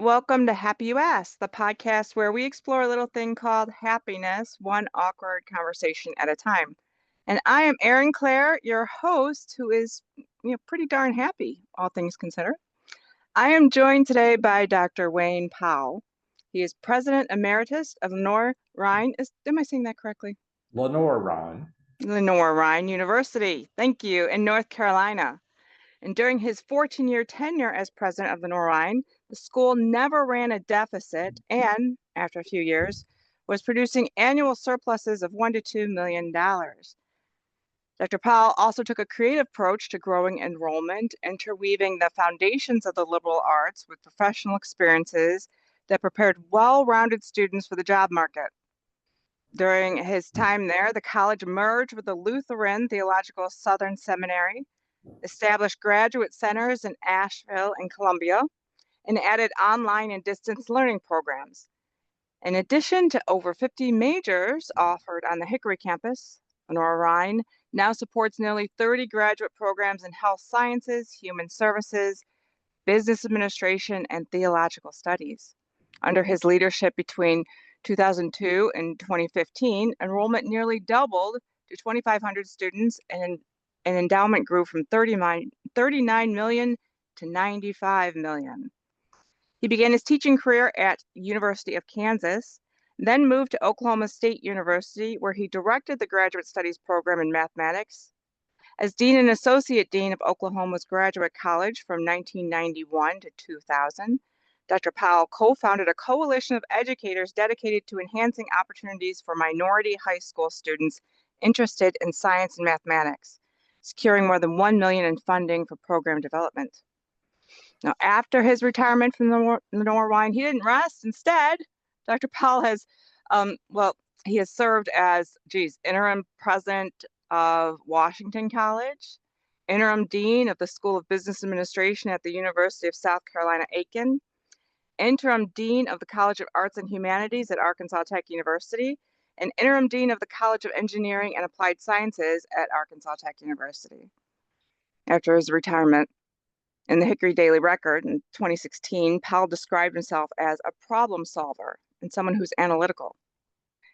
Welcome to Happy You Asked, the podcast where we explore a little thing called happiness, one awkward conversation at a time. And I am Erin Claire, your host, who is pretty darn happy, all things considered. I am joined today by Dr. Wayne Powell. He is President Emeritus of Lenoir-Rhyne. Am I saying that correctly? Lenoir-Rhyne. Lenoir-Rhyne University. Thank you, in North Carolina. And during his 14-year tenure as president of Lenoir-Rhyne, the school never ran a deficit and, after a few years, was producing annual surpluses of $1 to $2 million. Dr. Powell also took a creative approach to growing enrollment, interweaving the foundations of the liberal arts with professional experiences that prepared well-rounded students for the job market. During his time there, the college merged with the Lutheran Theological Southern Seminary, established graduate centers in Asheville and Columbia, and added online and distance learning programs. In addition to over 50 majors offered on the Hickory campus, Lenoir-Rhyne now supports nearly 30 graduate programs in health sciences, human services, business administration, and theological studies. Under his leadership between 2002 and 2015, enrollment nearly doubled to 2,500 students, and endowment grew from 39 million to 95 million. He began his teaching career at University of Kansas, then moved to Oklahoma State University, where he directed the graduate studies program in mathematics. As Dean and Associate Dean of Oklahoma's Graduate College from 1991 to 2000, Dr. Powell co-founded a coalition of educators dedicated to enhancing opportunities for minority high school students interested in science and mathematics, securing more than $1 million in funding for program development. Now, after his retirement from Lenoir-Rhyne, he didn't rest. Instead, Dr. Powell has, he has served as, interim president of Washington College, interim dean of the School of Business Administration at the University of South Carolina, Aiken, interim dean of the College of Arts and Humanities at Arkansas Tech University, and interim dean of the College of Engineering and Applied Sciences at Arkansas Tech University. After his retirement, in the Hickory Daily Record in 2016, Powell described himself as a problem solver and someone who's analytical.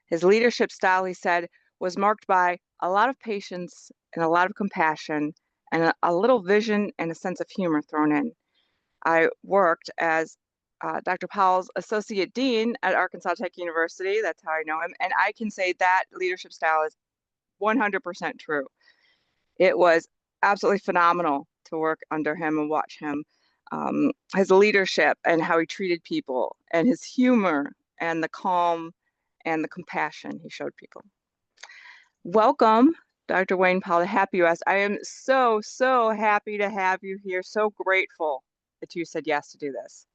His leadership style, he said, was marked by a lot of patience and a lot of compassion and a little vision and a sense of humor thrown in. I worked as Dr. Powell's associate dean at Arkansas Tech University. That's how I know him. And I can say that leadership style is 100% true. It was absolutely phenomenal to work under him and watch him. His leadership and how he treated people, and his humor and the calm and the compassion he showed people. Welcome, Dr. Wayne Powell, to Happy You Asked. I am so, so happy to have you here. So grateful that you said yes to do this.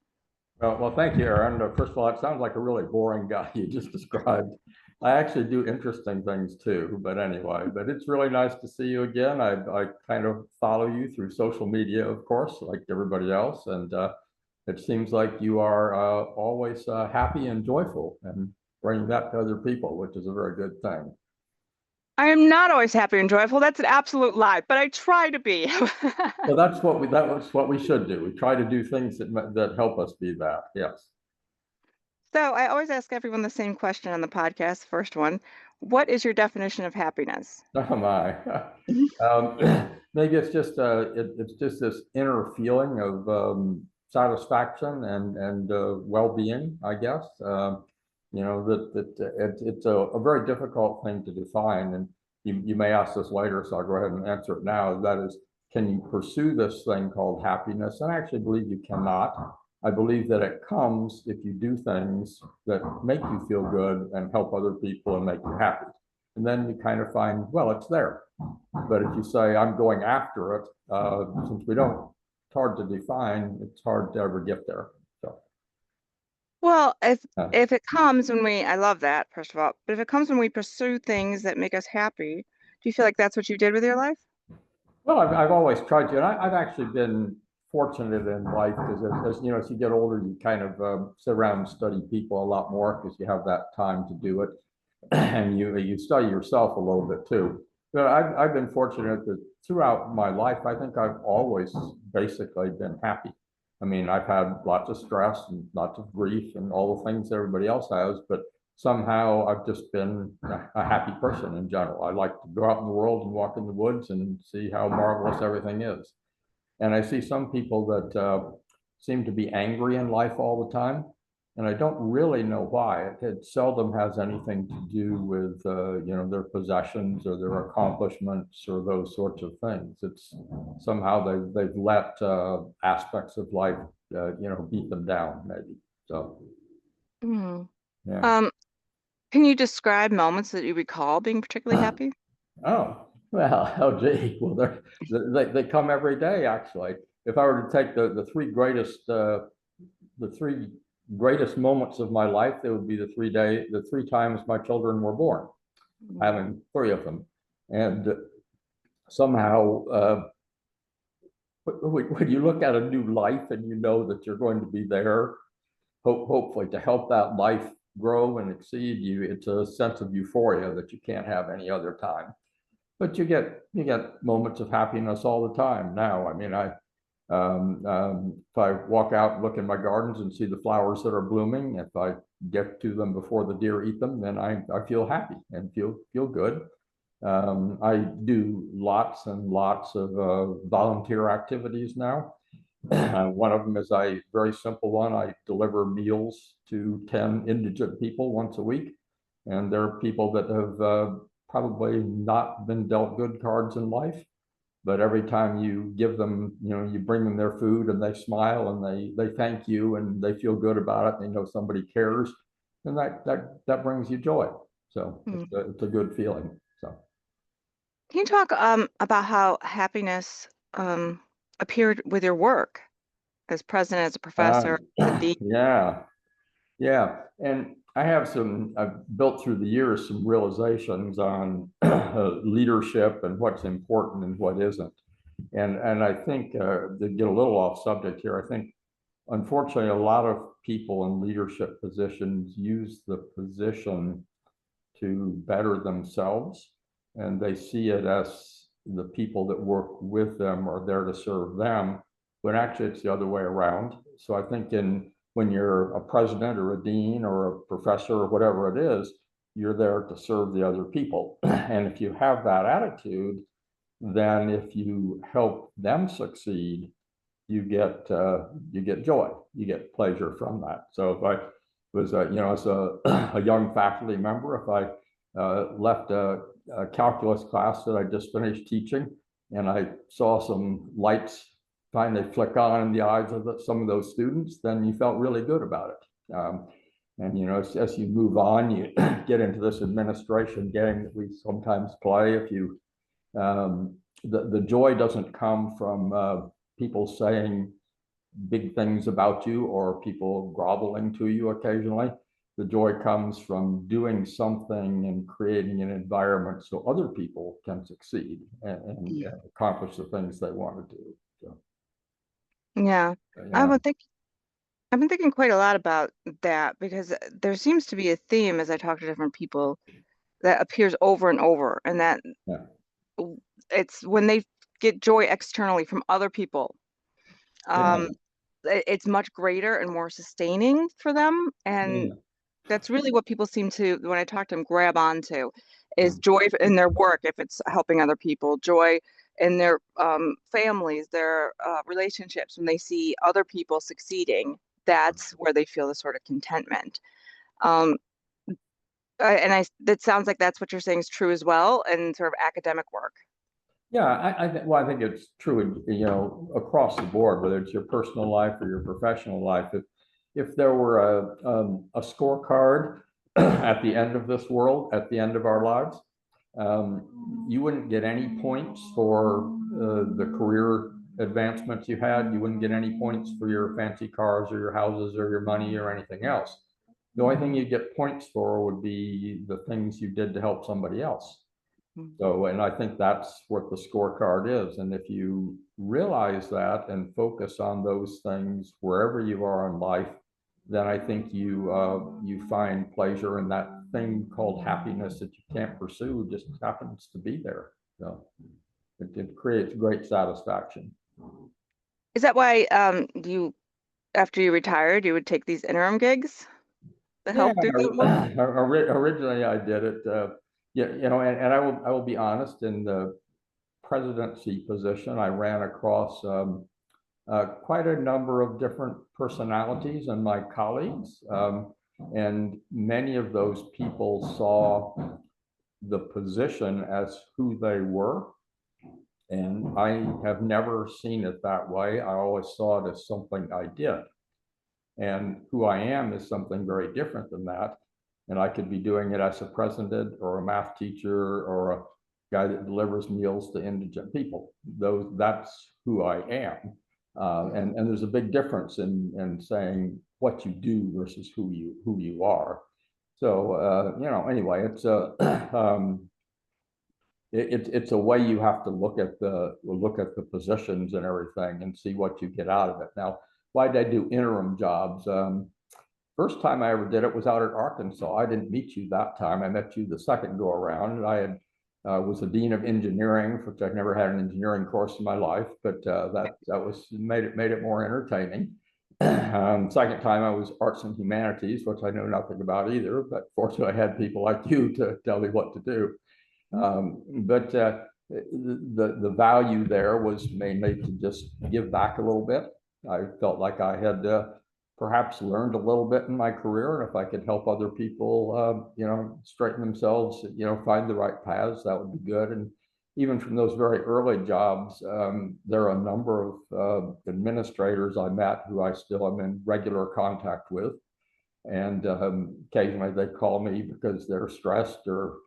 Well, thank you, Erin. First of all, it sounds like a really boring guy you just described. I actually do interesting things too, but anyway, it's really nice to see you again. I kind of follow you through social media, of course, like everybody else. And it seems like you are always happy and joyful and bringing that to other people, which is a very good thing. I am not always happy and joyful. That's an absolute lie, but I try to be. Well, that's what we should do. We try to do things that help us be that. Yes. So I always ask everyone the same question on the podcast. First one, what is your definition of happiness? Oh my. Maybe it's just this inner feeling of satisfaction and well-being, I guess. It's a very difficult thing to define, and you may ask this later, so I'll go ahead and answer it now. That is, can you pursue this thing called happiness? And I actually believe you cannot. I believe that it comes if you do things that make you feel good and help other people and make you happy. And then you kind of find, well, it's there. But if you say, I'm going after it, since it's hard to define, it's hard to ever get there. So. Well, if it comes when I love that, first of all, but if it comes when we pursue things that make us happy, do you feel like that's what you did with your life? Well, I've always tried to, and I've actually been fortunate in life because as you get older, you kind of sit around and study people a lot more because you have that time to do it, and you study yourself a little bit too. But I've been fortunate that throughout my life, I think I've always basically been happy. I mean, I've had lots of stress and lots of grief and all the things everybody else has, but somehow I've just been a happy person in general. I like to go out in the world and walk in the woods and see how marvelous everything is. And I see some people that seem to be angry in life all the time. And I don't really know why. It seldom has anything to do with their possessions or their accomplishments or those sorts of things. It's somehow they've let aspects of life beat them down maybe. So Mm. yeah. Can you describe moments that you recall being particularly happy? Oh, well, oh gee, well they come every day actually. If I were to take the three greatest moments of my life, they would be the 3 times my children were born, having 3 of them. And somehow, when you look at a new life and you know that you're going to be there, hopefully to help that life grow and exceed you, it's a sense of euphoria that you can't have any other time. But you get moments of happiness all the time now. I mean, if I walk out and look in my gardens and see the flowers that are blooming, if I get to them before the deer eat them, then I feel happy and feel good. I do lots and lots of volunteer activities now. One of them is a very simple one. I deliver meals to 10 indigent people once a week. And there are people that have probably not been dealt good cards in life. But every time you give them, you bring them their food and they smile and they thank you and they feel good about it. And they know somebody cares, and that brings you joy. So Mm. it's a good feeling. So Can you talk about how happiness appeared with your work as president, as a professor, as a dean? yeah, yeah. And I've built through the years some realizations on leadership and what's important and what isn't. And I think to get a little off subject here, I think unfortunately a lot of people in leadership positions use the position to better themselves, and they see it as the people that work with them are there to serve them, when actually it's the other way around. So I think when you're a president or a dean or a professor or whatever it is, you're there to serve the other people. And if you have that attitude, then if you help them succeed, you get joy, you get pleasure from that. So if I was as a young faculty member, if I left a calculus class that I just finished teaching and I saw some lights finally flick on in the eyes of some of those students, then you felt really good about it. And as you move on, you get into this administration game that we sometimes play. If you the joy doesn't come from people saying big things about you or people groveling to you occasionally. The joy comes from doing something and creating an environment so other people can succeed and accomplish the things they want to do. So, Yeah, I yeah. would think I've been thinking quite a lot about that because there seems to be a theme as I talk to different people that appears over and over, and that Yeah. it's when they get joy externally from other people. Yeah. Um, it's much greater and more sustaining for them, and Yeah. that's really what people seem to, when I talk to them, grab onto is joy in their work if it's helping other people, joy in their families, their relationships when they see other people succeeding. That's where they feel the sort of contentment. Um, that sounds like that's what you're saying is true as well in sort of academic work. Yeah, I think it's true, across the board, whether it's your personal life or your professional life. If there were a scorecard at the end of this world, at the end of our lives, you wouldn't get any points for the career advancements you had. You wouldn't get any points for your fancy cars or your houses or your money or anything else. The only thing you get points for would be the things you did to help somebody else. So, and I think that's what the scorecard is. And if you realize that and focus on those things wherever you are in life, then I think you find pleasure in that thing called happiness that you can't pursue, just happens to be there. So it creates great satisfaction. Is that why you after you retired, you would take these interim gigs to Yeah, help do that work? originally I did it. Yeah, and I will be honest. In the presidency position, I ran across quite a number of different personalities and my colleagues, and many of those people saw the position as who they were. And I have never seen it that way. I always saw it as something I did. And who I am is something very different than that. And I could be doing it as a president or a math teacher or a guy that delivers meals to indigent people. That's who I am. And there's a big difference in saying what you do versus who you are. So anyway, it's a way you have to look at the positions and everything and see what you get out of it. Now, why did I do interim jobs? First time I ever did it was out at Arkansas. I didn't meet you that time. I met you the second go around, and I was the dean of engineering, which I've never had an engineering course in my life, but that made it more entertaining. Second time I was arts and humanities, which I know nothing about either, but fortunately I had people like you to tell me what to do. But the value there was mainly to just give back a little bit. I felt like I had perhaps learned a little bit in my career, and if I could help other people, straighten themselves, find the right paths, that would be good. And even from those very early jobs, there are a number of administrators I met who I still am in regular contact with. And occasionally they call me because they're stressed or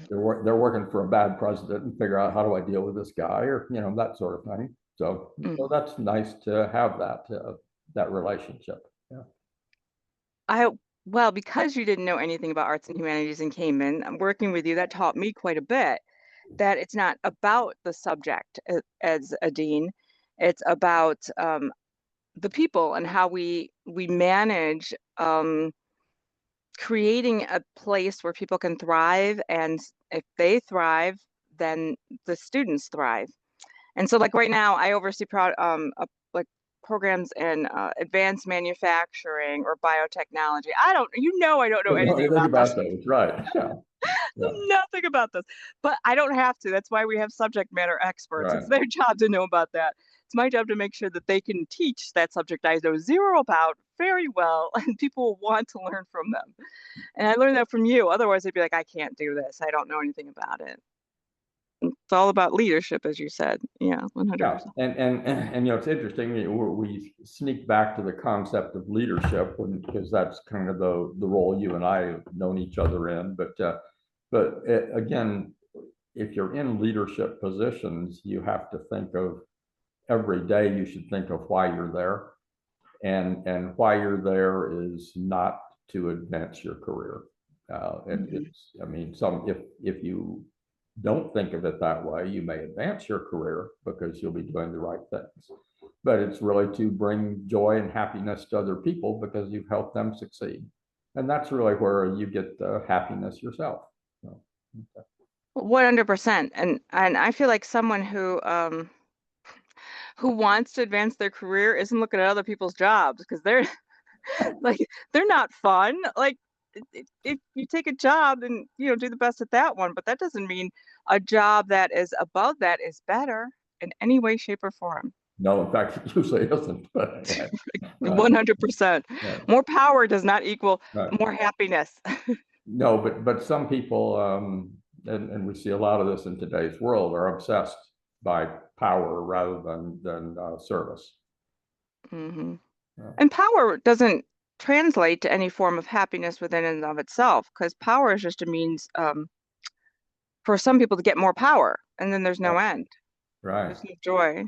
they're working for a bad president and figure out how do I deal with this guy, or that sort of thing. So that's nice to have that relationship. Yeah. Well, because you didn't know anything about arts and humanities and came in, working with you, that taught me quite a bit that it's not about the subject as a dean. It's about the people and how we manage creating a place where people can thrive, and if they thrive, then the students thrive. And so, like right now, I oversee like programs in advanced manufacturing or biotechnology. I don't know Don't know anything anything about this. about those, right? Yeah. Yeah. Nothing about this, but I don't have to. That's why we have subject matter experts. Right. It's their job to know about that. It's my job to make sure that they can teach that subject I know zero about very well, and people will want to learn from them. And I learned that from you. Otherwise, they'd be like, I can't do this. I don't know anything about it. It's all about leadership, as you said. Yeah, Yeah, 100%. and it's interesting. We sneak back to the concept of leadership because that's kind of the role you and I have known each other in. But again, if you're in leadership positions, you have to think of every day. You should think of why you're there, and why you're there is not to advance your career. It's, I mean, if you don't think of it that way, you may advance your career because you'll be doing the right things. But it's really to bring joy and happiness to other people because you've helped them succeed. And that's really where you get happiness yourself. So, okay. 100%. And I feel like someone who wants to advance their career isn't looking at other people's jobs because they're like they're not fun. Like if you take a job and do the best at that one, but that doesn't mean a job that is above that is better in any way, shape, or form. No, in fact, it usually isn't. Right, right, 100%. right, More power does not equal right. more happiness. No, but some people, and we see a lot of this in today's world, are obsessed by power rather than service. hmm Yeah. And power doesn't translate to any form of happiness within and of itself, because power is just a means for some people to get more power, and then there's no end. Right. There's no joy.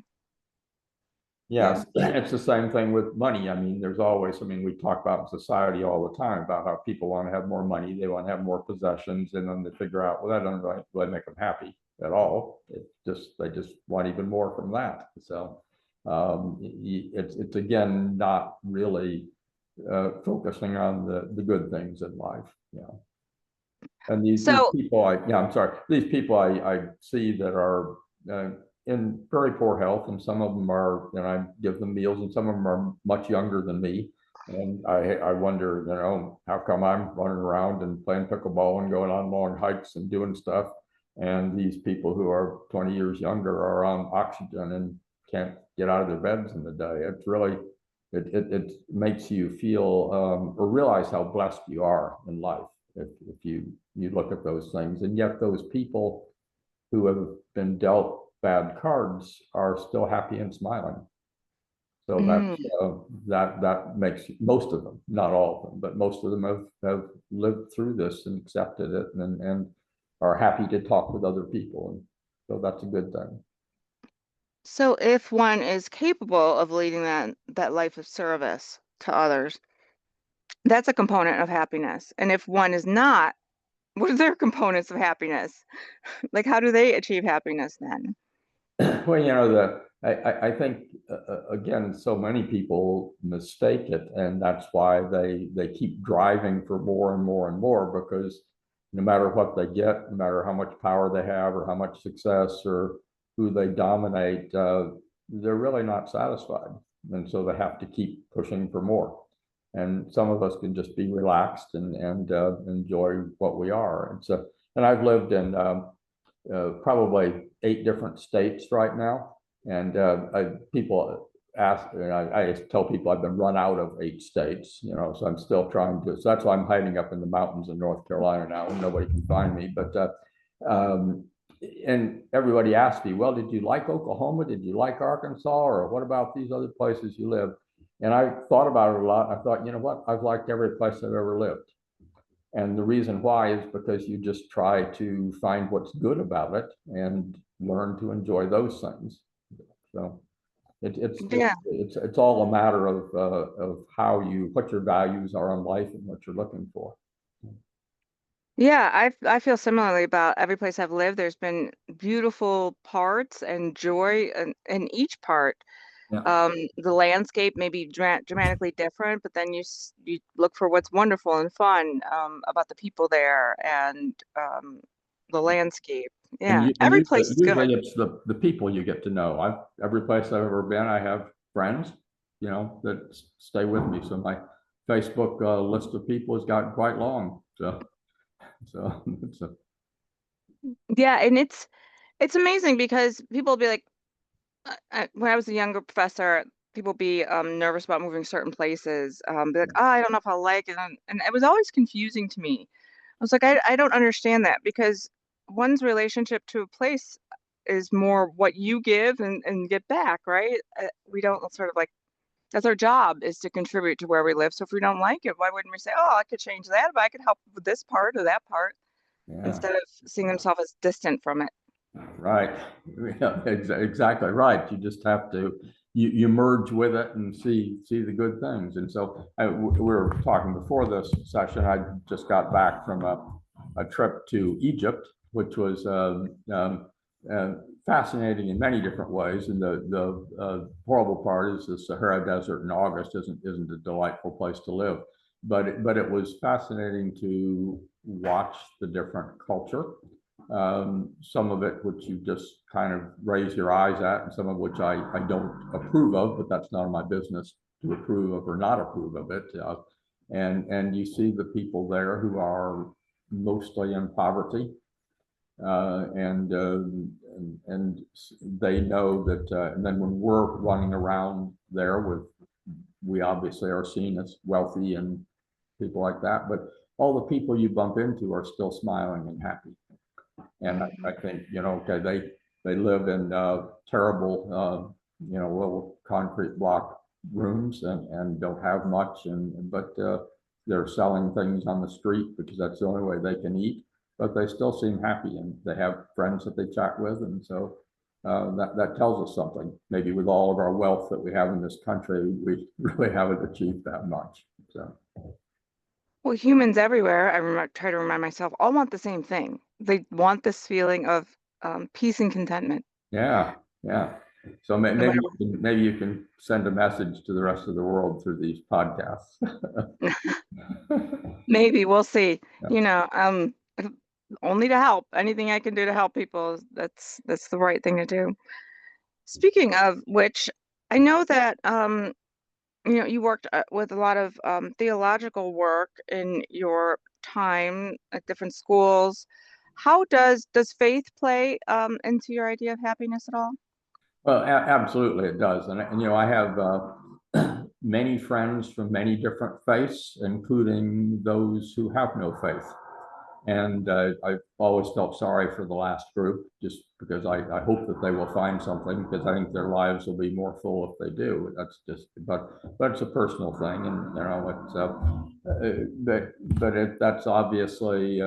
Yes, it's the same thing with money. I mean, we talk about in society all the time about how people want to have more money, they want to have more possessions, and then they figure out, well, that doesn't really make them happy at all. They just want even more from that. So it's again not really focusing on the good things in life. Yeah. And these So, people, I'm sorry, these people I see that are in very poor health, and some of them are, I give them meals, and some of them are much younger than me. And I wonder, how come I'm running around and playing pickleball and going on long hikes and doing stuff, and these people who are 20 years younger are on oxygen and can't get out of their beds in the day. It's really, it makes you feel or realize how blessed you are in life if you look at those things. And yet those people who have been dealt bad cards are still happy and smiling. So that makes most of them, not all of them, but most of them have lived through this and accepted it and are happy to talk with other people. And so that's a good thing. So if one is capable of leading that life of service to others, that's a component of happiness. And if one is not, what are their components of happiness? Like, how do they achieve happiness then? Well, I think again, so many people mistake it, and that's why they keep driving for more and more and more, because no matter what they get, no matter how much power they have or how much success or who they dominate, they're really not satisfied, and so they have to keep pushing for more. And some of us can just be relaxed and enjoy what we are. And I've lived in probably 8 different states right now. And people ask, and I tell people I've been run out of 8 states, so I'm still trying to, so that's why I'm hiding up in the mountains in North Carolina now, and nobody can find me. But, and everybody asks me, well, did you like Oklahoma? Did you like Arkansas? Or what about these other places you live? And I thought about it a lot. I thought, you know what? I've liked every place I've ever lived. And the reason why is because you just try to find what's good about it and learn to enjoy those things. So it's all a matter of what your values are in life and what you're looking for. Yeah, I feel similarly about every place I've lived. There's been beautiful parts and joy in each part. Yeah. The landscape may be dramatically different, but then you look for what's wonderful and fun about the people there and the landscape. Yeah, And every place is good. usually it's the people you get to know. Every place I've ever been, I have friends, that stay with me. So my Facebook list of people has gotten quite long. So it's Yeah, and it's amazing because people will be like, when I was a younger professor, people be nervous about moving certain places. Be like, oh, I don't know if I'll like it, and it was always confusing to me. I was like, I don't understand that because one's relationship to a place is more what you give and get back, right? We don't sort of like that's our job is to contribute to where we live. So if we don't like it, why wouldn't we say, oh, I could change that, but I could help with this part or that part yeah. instead of seeing themselves as distant from it. Right. Yeah, exactly right. You just have to you merge with it and see the good things. And so we were talking before this session. I just got back from a trip to Egypt, which was fascinating in many different ways. And the horrible part is the Sahara Desert in August isn't a delightful place to live, but it was fascinating to watch the different culture. Some of it which you just kind of raise your eyes at, and some of which I don't approve of, but that's none of my business to approve of or not approve of it. And you see the people there who are mostly in poverty, and they know that. And then when we're running around there we obviously are seen as wealthy and people like that, but all the people you bump into are still smiling and happy. And I think, okay, they live in terrible, little concrete block rooms and don't have much, but they're selling things on the street because that's the only way they can eat. But they still seem happy, and they have friends that they chat with, and so that tells us something. Maybe with all of our wealth that we have in this country, we really haven't achieved that much. So. Well, humans everywhere, try to remind myself, all want the same thing. They want this feeling of peace and contentment. Yeah, yeah. So No maybe you can send a message to the rest of the world through these podcasts. Maybe we'll see. Yeah. Only to help. Anything I can do to help people, that's the right thing to do. Speaking of which, I know that you worked with a lot of theological work in your time at different schools. How does faith play into your idea of happiness at all? Well, absolutely it does. And I have many friends from many different faiths, including those who have no faith. And I've always felt sorry for the last group, just because I hope that they will find something, because I think their lives will be more full if they do. But it's a personal thing, and that's obviously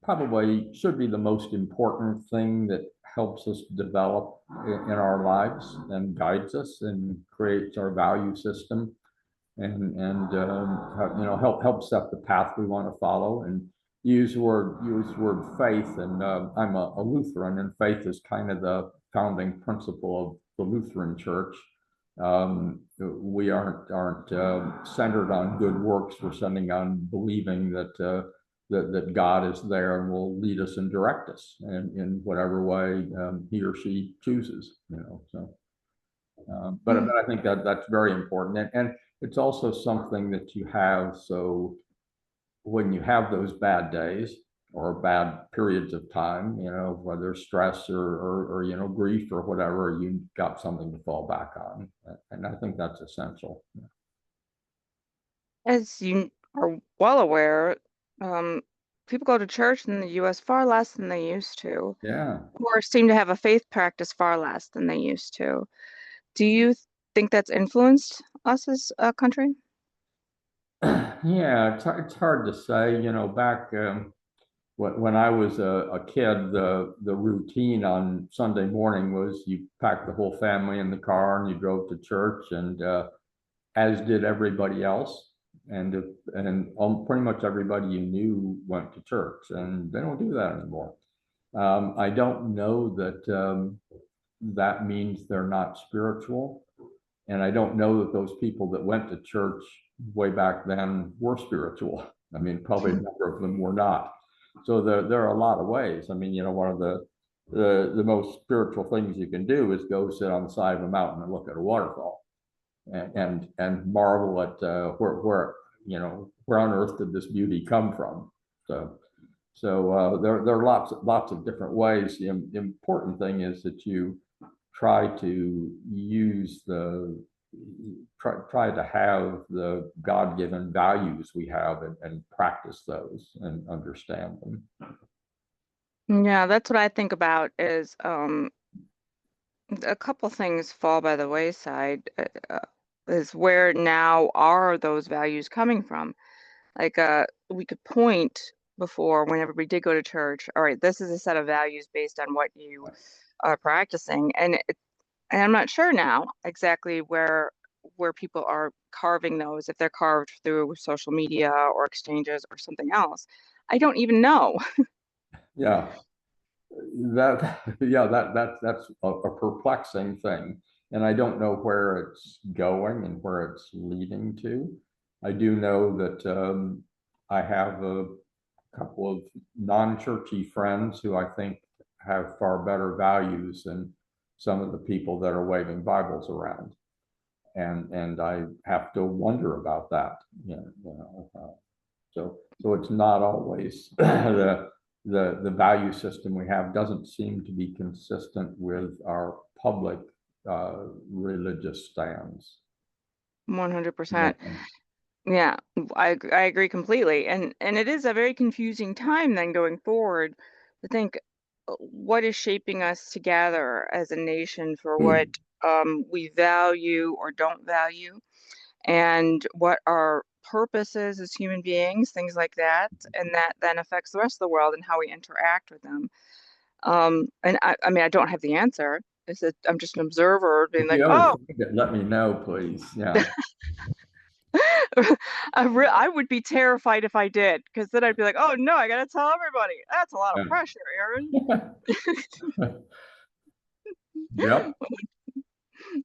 probably should be the most important thing that helps us develop in our lives and guides us and creates our value system and help set the path we want to follow. And use word faith, and I'm a Lutheran, and faith is kind of the founding principle of the Lutheran Church. We aren't centered on good works. We're centered on believing that God is there and will lead us and direct us in whatever way he or she chooses. But I think that's very important, and it's also something that you have. So when you have those bad days or bad periods of time, whether stress or grief or whatever, you've got something to fall back on, and I think that's essential. As you are well aware, um, people go to church in the U.S. far less than they used to, Yeah. or seem to have a faith practice far less than they used to. Do you think that's influenced us as a country? Yeah, it's hard to say. Back when I was a kid, the routine on Sunday morning was you packed the whole family in the car and you drove to church, and as did everybody else. And pretty much everybody you knew went to church, and they don't do that anymore. I don't know that that means they're not spiritual. And I don't know that those people that went to church way back then were spiritual. I mean, probably a number of them were not. So there are a lot of ways. I mean, one of the most spiritual things you can do is go sit on the side of a mountain and look at a waterfall and marvel at where on earth did this beauty come from. So there are lots of different ways. The important thing is that you try to try to have the God-given values we have and practice those and understand them. Yeah, that's what I think about is a couple things fall by the wayside. Is where now are those values coming from? Like we could point before when everybody did go to church, all right, this is a set of values based on what you are practicing. And I'm not sure now exactly where people are carving those, if they're carved through social media or exchanges or something else. I don't even know. Yeah, that's a perplexing thing, and I don't know where it's going and where it's leading to. I do know that I have a couple of non-churchy friends who I think have far better values than some of the people that are waving Bibles around, and I have to wonder about that. So it's not always the value system we have doesn't seem to be consistent with our public religious stands. 100%. Yeah, I agree completely. And it is a very confusing time then going forward to think what is shaping us together as a nation for what we value or don't value, and what our purposes as human beings, things like that, and that then affects the rest of the world and how we interact with them. And I mean, I don't have the answer. I'm just an observer being If like, you ever oh, find it, let me know, please. Yeah. I would be terrified if I did, because then I'd be like, oh no, I gotta tell everybody. That's a lot of pressure, Aaron. Yep.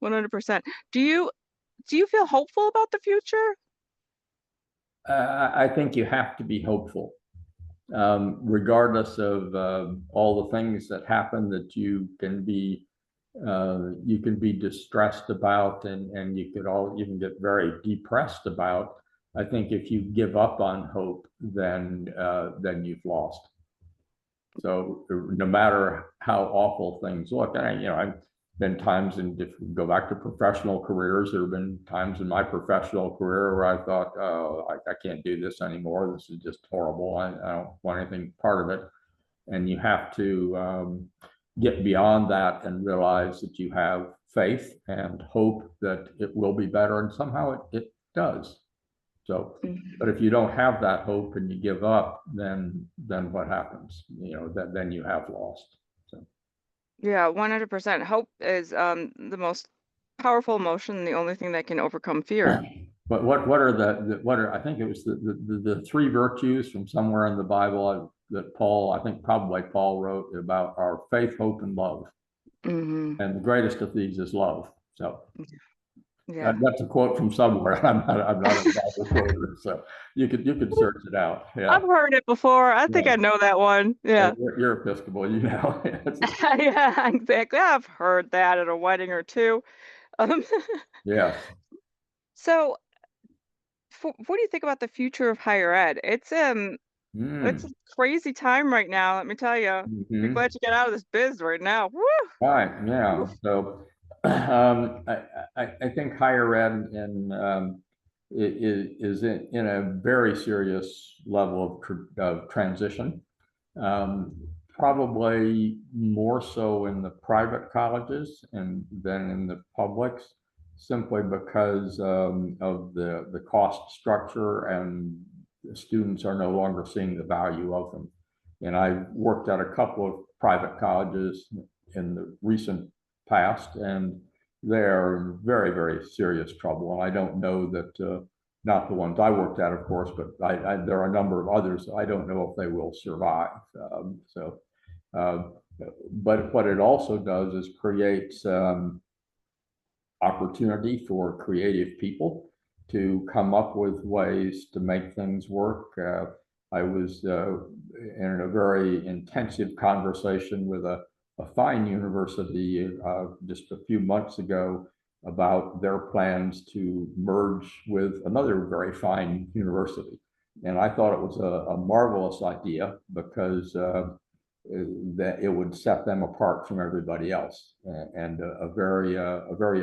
100%. Do you feel hopeful about the future? I think you have to be hopeful, regardless of all the things that happen. That you can be you can be distressed about, and you could even get very depressed about. I think if you give up on hope, then you've lost. So no matter how awful things look, and I've been times go back to professional careers. There have been times in my professional career where I thought, oh, I can't do this anymore. This is just horrible. I don't want anything part of it. And you have to get beyond that and realize that you have faith and hope that it will be better, and somehow it does. So, but if you don't have that hope and you give up, then what happens? Then you have lost. So, Yeah, 100%. Hope is the most powerful emotion, the only thing that can overcome fear. but what are I think it was the three virtues from somewhere in the Bible that I think probably Paul wrote about are faith, hope, and love. Hmm. And the greatest of these is love. So Yeah. that's a quote from somewhere. I'm not a Bible quoter, so you could search it out. Yeah, I've heard it before. I think yeah. I know that one. Yeah. You're Episcopal, you know. Yeah, exactly. I've heard that at a wedding or two. Um, Yes. so what do you think about the future of higher ed? It's a Mm. crazy time right now, let me tell you. Be Hmm. glad to get out of this biz right now. Woo! Right. Yeah. Oof. So, I think higher ed is in a very serious level of transition. Um, Probably more so in the private colleges than in the publics, simply because of the cost structure, and the students are no longer seeing the value of them. And I worked at a couple of private colleges in the recent past, and they're in very, very serious trouble. And I don't know that, not the ones I worked at, of course, but there are a number of others. I don't know if they will survive. Uh, but what it also does is creates opportunity for creative people to come up with ways to make things work. I was in a very intensive conversation with a fine university just a few months ago about their plans to merge with another very fine university. And I thought it was a marvelous idea because that it would set them apart from everybody else, and a very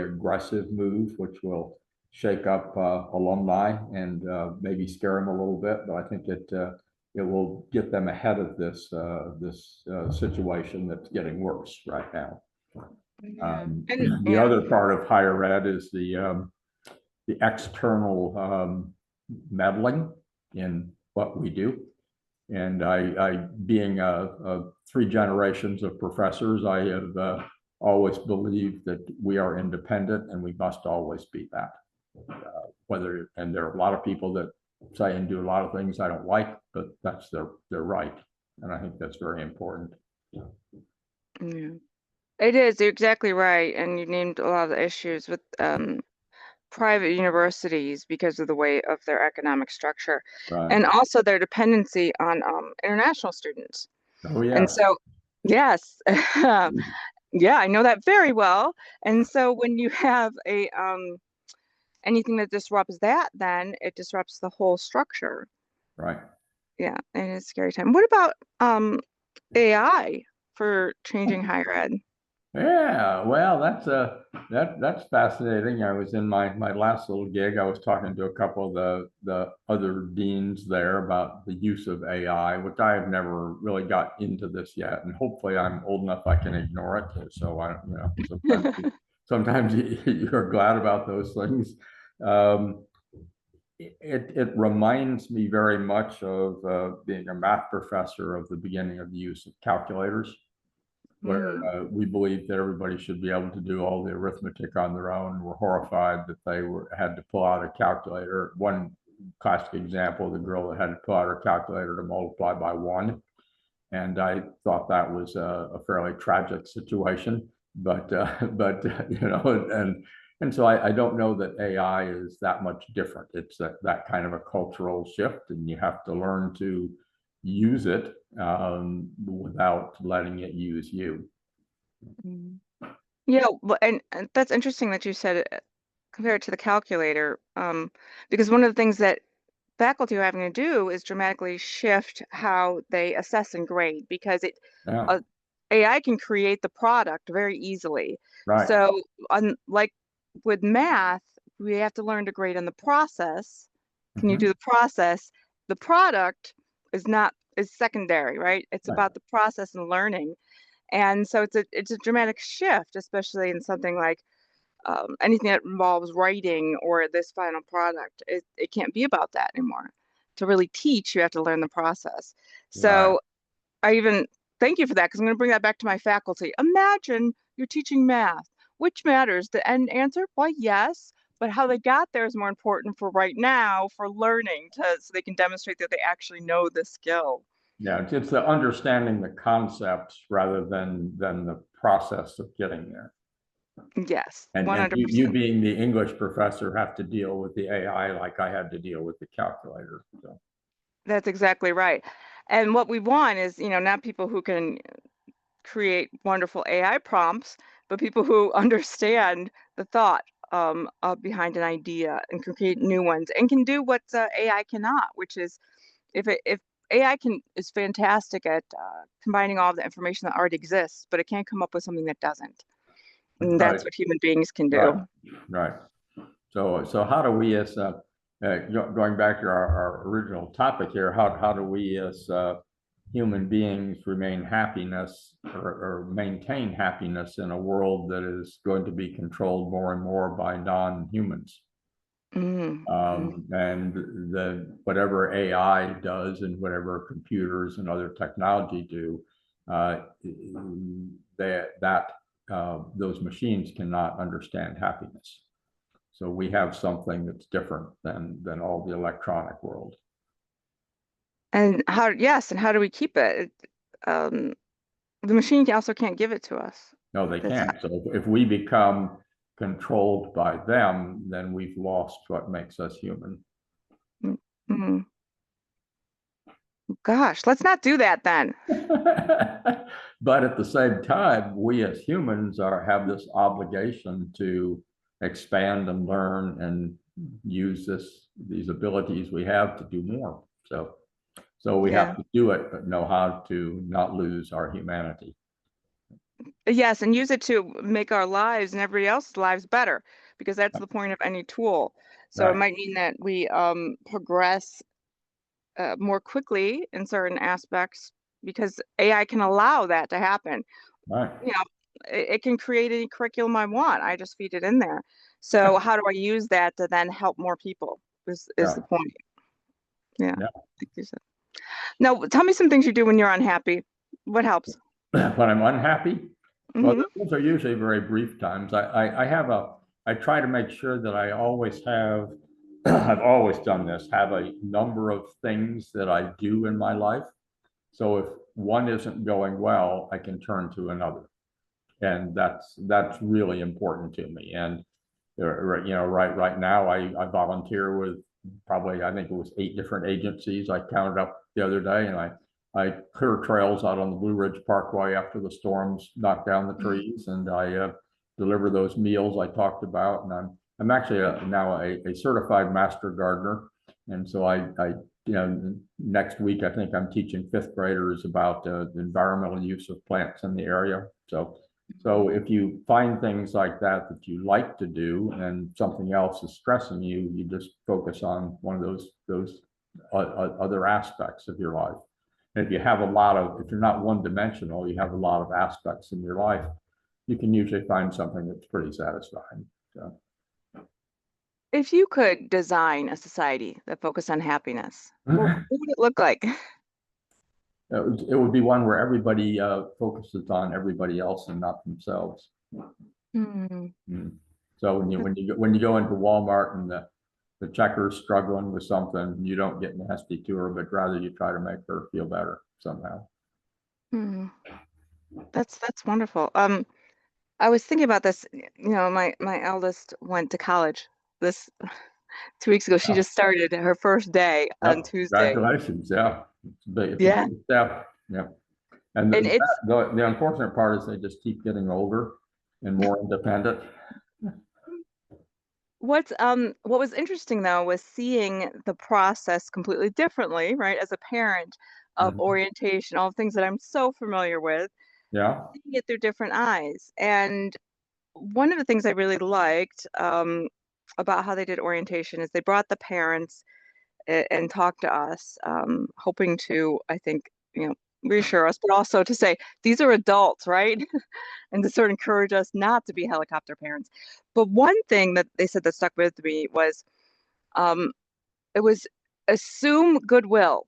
aggressive move, which will shake up alumni and maybe scare them a little bit. But I think it will get them ahead of this situation that's getting worse right now. Yeah. And The yeah. other part of higher ed is the external meddling in what we do. And being three generations of professors, I have always believed that we are independent and we must always be that. And there are a lot of people that say and do a lot of things I don't like, but that's their right. And I think that's very important. Yeah. It is, you're exactly right. And you named a lot of the issues with private universities because of the way of their economic structure Right. and also their dependency on international students. Oh, And yes. so, yes, yeah, I know that very well. And so when you have a anything that disrupts that, then it disrupts the whole structure. Right. Yeah, and it's a scary time. What about AI for changing higher ed? Yeah, well, that's fascinating. I was in my last little gig. I was talking to a couple of the other deans there about the use of AI, which I have never really got into this yet, and hopefully I'm old enough I can ignore it. So sometimes you're glad about those things. Um, it reminds me very much of being a math professor of the beginning of the use of calculators, where Mm. we believe that everybody should be able to do all the arithmetic on their own. We're horrified that they had to pull out a calculator. One classic example, the girl that had to pull out her calculator to multiply by 1. And I thought that was a fairly tragic situation. But and so I don't know that AI is that much different. It's that kind of a cultural shift, and you have to learn to use it without letting it use you. Mm. And that's interesting that you said it, compared to the calculator, because one of the things that faculty are having to do is dramatically shift how they assess and grade because Yeah, uh, AI can create the product very easily. right. So, unlike with math, we have to learn to grade on the process. Can you Mhm. do the process? The product is secondary, right? It's Right. about the process and learning. And so it's a dramatic shift, especially in something like anything that involves writing or this final product. It can't be about that anymore. To really teach, you have to learn the process. Right. So I even thank you for that because I'm going to bring that back to my faculty. Imagine you're teaching math. Which matters? The end answer? Why, yes. But how they got there is more important for right now for learning so they can demonstrate that they actually know the skill. Yeah, it's the understanding the concepts rather than the process of getting there. Yes, And you 100%. being the English professor have to deal with the AI like I had to deal with the calculator. So That's exactly right. And what we want is, not people who can create wonderful AI prompts, but people who understand the thought behind an idea and can create new ones and can do what AI cannot, which is if AI is fantastic at combining all the information that already exists, but it can't come up with something that doesn't. And right, that's what human beings can right, do. right. So how do we as going back to our original topic here, how do we as human beings remain happiness or maintain happiness in a world that is going to be controlled more and more by non-humans? Mm, mm. And whatever AI does and whatever computers and other technology do, uh, those machines cannot understand happiness. So we have something that's different than all the electronic world. And yes, and how do we keep it? Um, the machine also can't give it to us. No, they That's can't. So if we become controlled by them, then we've lost what makes us human. mm, mm. Gosh, let's not do that then. But at the same time, we as humans have this obligation to expand and learn and use these abilities we have to do more. So we Yeah. have to do it, but know how to not lose our humanity. Yes, and use it to make our lives and everybody else's lives better, because that's the point of any tool. So it Right, might mean that we progress more quickly in certain aspects because AI can allow that to happen. right. You know, it can create any curriculum I want. I just feed it in there. So how do I use that to then help more people? Is Yeah, the point. Yeah. yeah. Like you said. Now, tell me some things you do when you're unhappy. What helps? When I'm unhappy, well, Hmm. those are usually very brief times. I try to make sure that I always have, I've always done this, have a number of things that I do in my life. So if one isn't going well, I can turn to another. And that's really important to me. And right now I volunteer with probably I think it was 8 different agencies I counted up the other day, and I clear trails out on the Blue Ridge Parkway after the storms knock down the trees, and I deliver those meals I talked about. And I'm actually now a certified master gardener, and so I next week I think I'm teaching fifth graders about the environmental use of plants in the area. So if you find things like that that you like to do and something else is stressing you, you just focus on one of those other aspects of your life. And if you have if you're not one dimensional, you have a lot of aspects in your life, you can usually find something that's pretty satisfying. So If you could design a society that focused on happiness, what would it look like? it would be one where everybody focuses on everybody else and not themselves. Hmm. Mm. So when you go into Walmart and the checker's struggling with something, you don't get nasty to her, but rather you try to make her feel better somehow. Hmm. That's wonderful. I was thinking about this. My eldest went to college this 2 weeks ago. She Yeah. just started her first day on Yep. Tuesday. Congratulations. Yeah. It's a Yeah, big step. Yeah. And and it's the unfortunate part is they just keep getting older. and more independent. What was interesting though was seeing the process completely differently, right? As a parent of Mhm. orientation, all the things that I'm so familiar with, Yeah. seeing it through different eyes. And one of the things I really liked about how they did orientation is they brought the parents and talked to us, hoping to, I think, reassure us, but also to say these are adults, right? And to sort of encourage us not to be helicopter parents. But one thing that they said that stuck with me was um, it was assume goodwill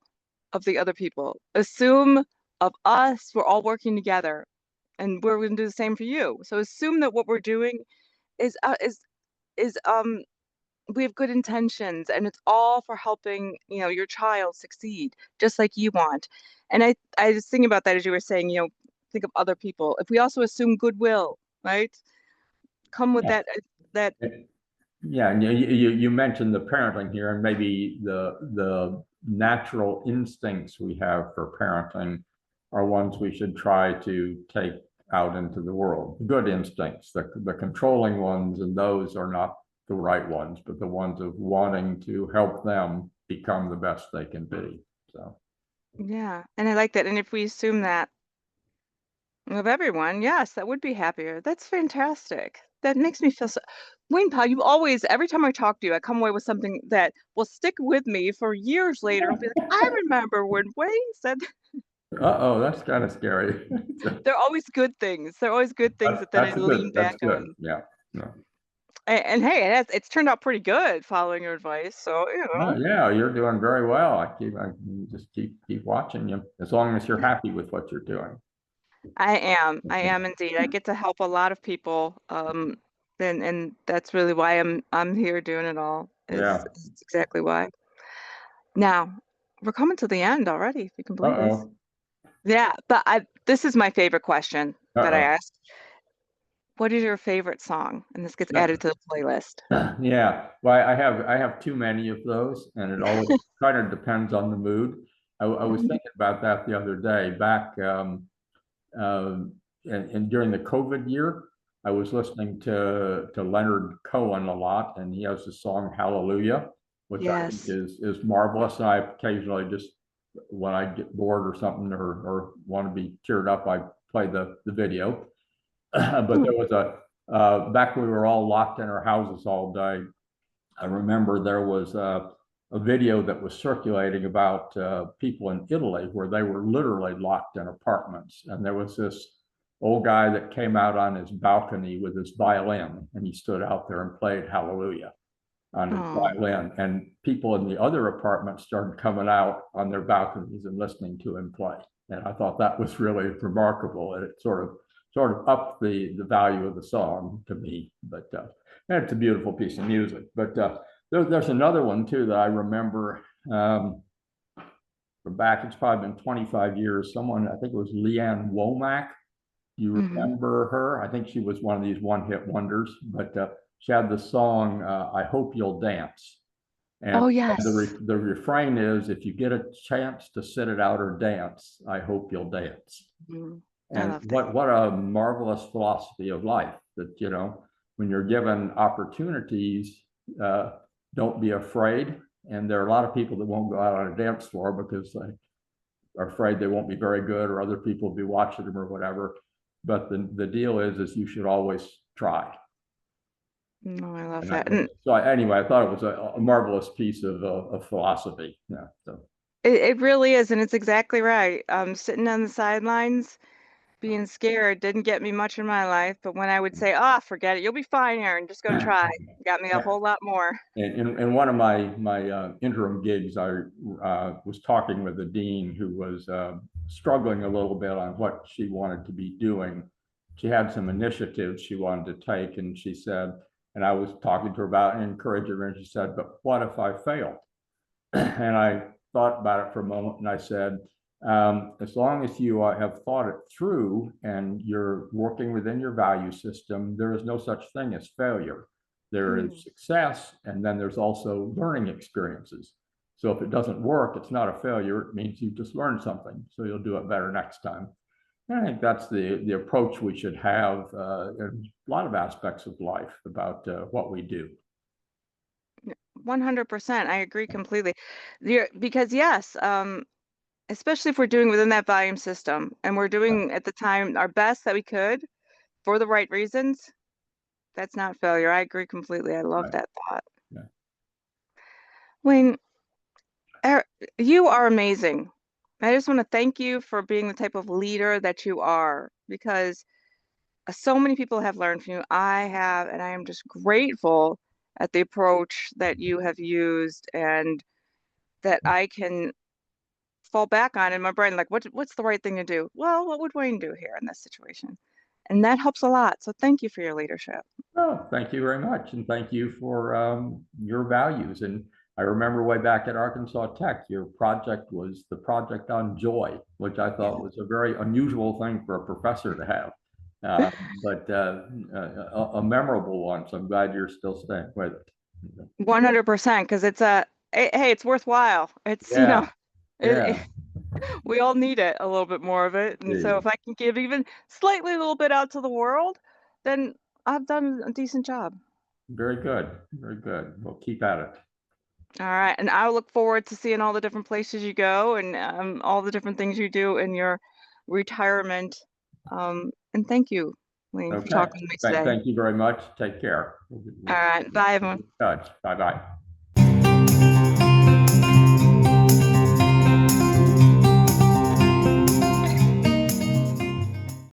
of the other people, assume of us, we're all working together, and we're going to do the same for you. So assume that what we're doing is we have good intentions and it's all for helping, your child succeed just like you want. And I was thinking about that as you were saying, think of other people. If we also assume goodwill, right? Come with Yeah. that Yeah, and you mentioned the parenting here, and maybe the natural instincts we have for parenting are ones we should try to take out into the world. Good instincts, the controlling ones, and those are not the right ones, but the ones of wanting to help them become the best they can be. So Yeah, and I like that. And if we assume that of everyone, yes, that would be happier. That's fantastic. That makes me feel so. Wayne Powell, you always, every time I talk to you, I come away with something that will stick with me for years later. I'll be like, I remember when Wayne said, uh-oh, that's kind of scary. they're always good things. They're always good things that then I lean That's back good. on. Yeah. Yeah. And hey, it's turned out pretty good following your advice. So, Yeah, you're doing very well. I just keep watching you as long as you're happy with what you're doing. I am. I am indeed. I get to help a lot of people. And that's really why I'm here doing it all. Yeah. Is exactly why. Now, we're coming to the end already, if you can believe this. Uh-oh. Yeah, but this is my favorite question that I Uh-oh. ask. What is your favorite song? And this gets added to the playlist. Yeah. Well, I have too many of those, and it always kind of depends on the mood. I was Mhm. thinking about that the other day. Back and during the COVID year, I was listening to Leonard Cohen a lot, and he has the song Hallelujah, which I think Yes. is marvelous. And I occasionally just when I get bored or something or want to be cheered up, I play the video. But there was back when we were all locked in our houses all day. I remember there was a video that was circulating about people in Italy where they were literally locked in apartments. And there was this old guy that came out on his balcony with his violin, and he stood out there and played Hallelujah on his Oh, violin. And people in the other apartments started coming out on their balconies and listening to him play. And I thought that was really remarkable. And it sort of upped the value of the song to me. But and it's a beautiful piece of music. But there's another one too that I remember from back. It's probably been 25 years. Someone, I think it was Leanne Womack. You hmm. remember her? I think she was one of these one-hit wonders. But she had the song "I Hope You'll Dance." And Oh, the yes. the refrain is, if you get a chance to sit it out or dance, I hope you'll dance. Mhm. I And love that. what a marvelous philosophy of life that, when you're given opportunities, uh, don't be afraid. And there are a lot of people that won't go out on a dance floor because they are afraid they won't be very good or other people will be watching them or whatever. But the deal is you should always try. No, I love And that. And anyway, I thought it was a marvelous piece of philosophy. Yeah. So it really is, and it's exactly right. Sitting on the sidelines, being scared didn't get me much in my life, but when I would say, "Ah, forget it, you'll be fine, Aaron, just go try," got me a whole lot more. in one of my interim gigs, I was talking with the dean who was struggling a little bit on what she wanted to be doing. She had some initiatives she wanted to take, and she said, and I was talking to her about and encouraging her, and she said, "But what if I fail?" And I thought about it for a moment, and I said, as long as you have thought it through and you're working within your value system, there is no such thing as failure. There is Mm. success, and then there's also learning experiences. So if it doesn't work, it's not a failure. It means you just learned something. So you'll do it better next time. I think that's the approach we should have in a lot of aspects of life about what we do. 100%. I agree completely. Because yes, especially if we're doing within that volume system and we're doing at the time our best that we could for the right reasons, that's not failure. I agree completely. I love Right. that thought. Yeah. Wayne, you are amazing. I just want to thank you for being the type of leader that you are, because so many people have learned from you. I have, and I am just grateful at the approach that you have used and that I can fall back on in my brain. Like, what's the right thing to do? Well, what would Wayne do here in this situation? And that helps a lot. So thank you for your leadership. Oh, thank you very much. And thank you for your values. And I remember way back at Arkansas Tech, your project was the project on joy, which I thought was a very unusual thing for a professor to have. But a memorable one. So I'm glad you're still staying with it. 100%, because hey, it's worthwhile. It's, Yeah, it, yeah. we all need it, a little bit more of it. And so Indeed. if I can give even slightly a little bit out to the world, then I've done a decent job. Very good. Very good. We'll keep at it. All right. And I look forward to seeing all the different places you go and all the different things you do in your retirement. And thank you, Wayne, for Okay. talking to me today. Thank you very much. Take care. All right. Bye, everyone. Touch. Bye bye.